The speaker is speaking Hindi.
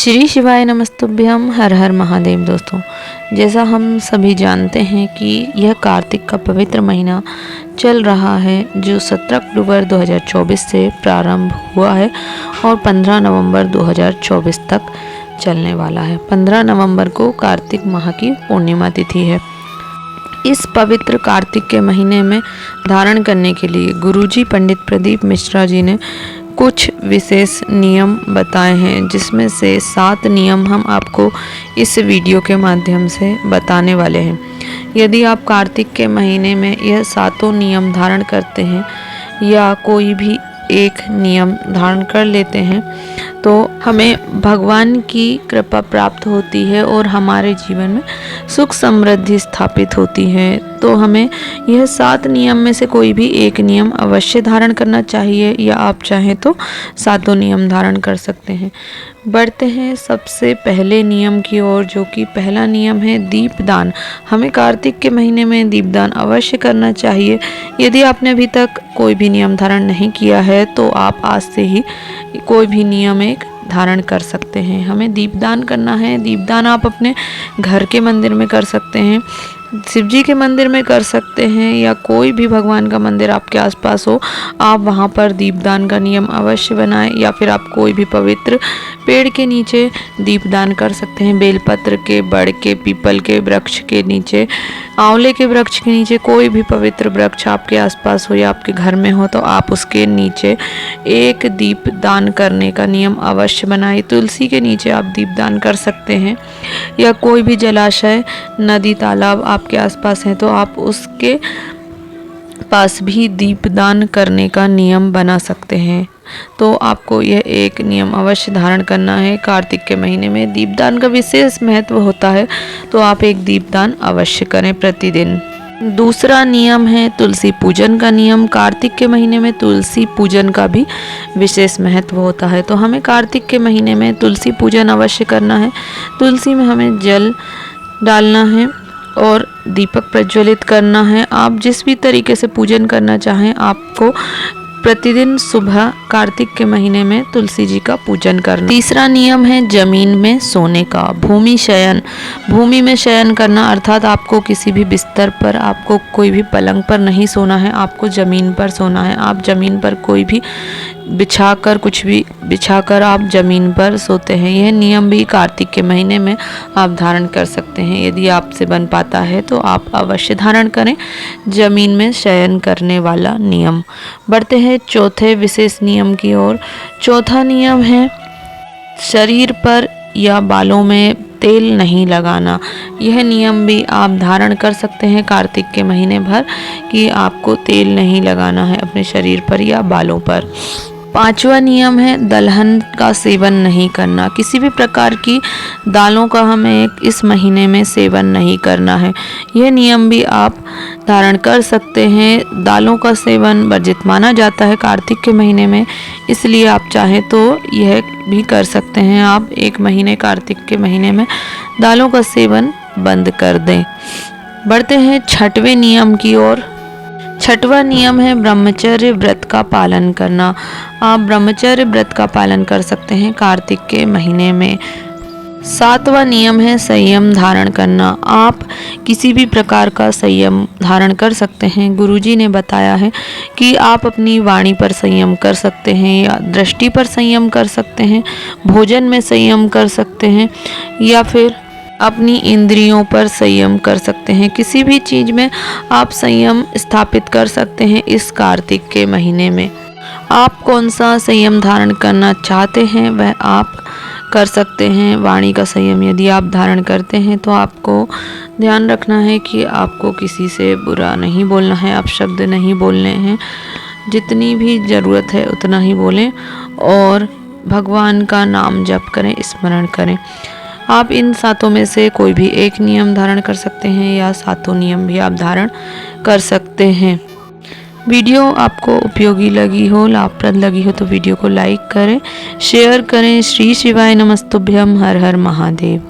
श्री शिवाय नमस्तुभ्यम, हर हर महादेव। दोस्तों, जैसा हम सभी जानते हैं कि यह कार्तिक का पवित्र महीना चल रहा है, जो 17 अक्टूबर 2024 से प्रारंभ हुआ है और 15 नवंबर 2024 तक चलने वाला है। 15 नवंबर को कार्तिक माह की पूर्णिमा तिथि है। इस पवित्र कार्तिक के महीने में धारण करने के लिए गुरुजी पंडित प्रदीप मिश्रा जी ने कुछ विशेष नियम बताए हैं, जिसमें से 7 नियम हम आपको इस वीडियो के माध्यम से बताने वाले हैं। यदि आप कार्तिक के महीने में यह 7 नियम धारण करते हैं या कोई भी एक नियम धारण कर लेते हैं तो हमें भगवान की कृपा प्राप्त होती है और हमारे जीवन में सुख समृद्धि स्थापित होती है। तो हमें यह 7 नियम में से कोई भी एक नियम अवश्य धारण करना चाहिए, या आप चाहें तो 7 नियम धारण कर सकते हैं। बढ़ते हैं सबसे पहले नियम की ओर, जो कि पहला नियम है दीपदान। हमें कार्तिक के महीने में दीपदान अवश्य करना चाहिए। यदि आपने अभी तक कोई भी नियम धारण नहीं किया है तो आप आज से ही कोई भी नियम एक धारण कर सकते हैं। हमें दीपदान करना है। दीपदान आप अपने घर के मंदिर में कर सकते हैं, शिव जी के मंदिर में कर सकते हैं, या कोई भी भगवान का मंदिर आपके आसपास हो, आप वहाँ पर दीपदान का नियम अवश्य बनाएं। या फिर आप कोई भी पवित्र पेड़ के नीचे दीपदान कर सकते हैं। बेलपत्र के, बड़ के, पीपल के वृक्ष के नीचे, आंवले के वृक्ष के नीचे, कोई भी पवित्र वृक्ष आपके आसपास हो या आपके घर में हो तो आप उसके नीचे एक दीपदान करने का नियम अवश्य बनाएं। तुलसी के नीचे आप दीपदान कर सकते हैं, या कोई भी जलाशय, नदी, तालाब आपके आसपास हैं तो आप उसके पास भी दीपदान करने का नियम बना सकते हैं। तो आपको यह एक नियम अवश्य धारण करना है। कार्तिक के महीने में दीपदान का विशेष महत्व होता है, तो आप एक दीपदान अवश्य करें प्रतिदिन। दूसरा नियम है तुलसी पूजन का नियम। कार्तिक के महीने में तुलसी पूजन का भी विशेष महत्व होता है, तो हमें कार्तिक के महीने में तुलसी पूजन अवश्य करना है। तुलसी में हमें जल डालना है और दीपक प्रज्वलित करना है। आप जिस भी तरीके से पूजन करना चाहें, आपको प्रतिदिन सुबह कार्तिक के महीने में तुलसी जी का पूजन करना। तीसरा नियम है जमीन में सोने का। भूमि शयन, भूमि में शयन करना, अर्थात आपको किसी भी बिस्तर पर, आपको कोई भी पलंग पर नहीं सोना है, आपको जमीन पर सोना है। आप जमीन पर कोई भी बिछाकर, कुछ भी बिछाकर आप जमीन पर सोते हैं। यह नियम भी कार्तिक के महीने में आप धारण कर सकते हैं। यदि आपसे बन पाता है तो आप अवश्य धारण करें जमीन में शयन करने वाला नियम। बढ़ते हैं चौथे विशेष नियम की ओर। चौथा नियम है शरीर पर या बालों में तेल नहीं लगाना। यह नियम भी आप धारण कर सकते हैं कार्तिक के महीने भर, कि आपको तेल नहीं लगाना है अपने शरीर पर या बालों पर। पांचवा नियम है दलहन का सेवन नहीं करना। किसी भी प्रकार की दालों का हमें इस महीने में सेवन नहीं करना है। यह नियम भी आप धारण कर सकते हैं। दालों का सेवन वर्जित माना जाता है कार्तिक के महीने में, इसलिए आप चाहें तो यह भी कर सकते हैं। आप एक महीने कार्तिक के महीने में दालों का सेवन बंद कर दें। बढ़ते हैं छठवें नियम की ओर। छठवां नियम है ब्रह्मचर्य व्रत का पालन करना। आप ब्रह्मचर्य व्रत का पालन कर सकते हैं कार्तिक के महीने में। सातवां नियम है संयम धारण करना। आप किसी भी प्रकार का संयम धारण कर सकते हैं। गुरुजी ने बताया है कि आप अपनी वाणी पर संयम कर सकते हैं, या दृष्टि पर संयम कर सकते हैं, भोजन में संयम कर सकते हैं, या फिर अपनी इंद्रियों पर संयम कर सकते हैं। किसी भी चीज़ में आप संयम स्थापित कर सकते हैं इस कार्तिक के महीने में। आप कौन सा संयम धारण करना चाहते हैं वह आप कर सकते हैं। वाणी का संयम यदि आप धारण करते हैं तो आपको ध्यान रखना है कि आपको किसी से बुरा नहीं बोलना है, अपशब्द नहीं बोलने हैं। जितनी भी ज़रूरत है उतना ही बोलें और भगवान का नाम जप करें, स्मरण करें। आप इन 7 में से कोई भी एक नियम धारण कर सकते हैं, या 7 नियम भी आप धारण कर सकते हैं। वीडियो आपको उपयोगी लगी हो, लाभप्रद लगी हो तो वीडियो को लाइक करें, शेयर करें। श्री शिवाय नमस्तुभ्यम, हर हर महादेव।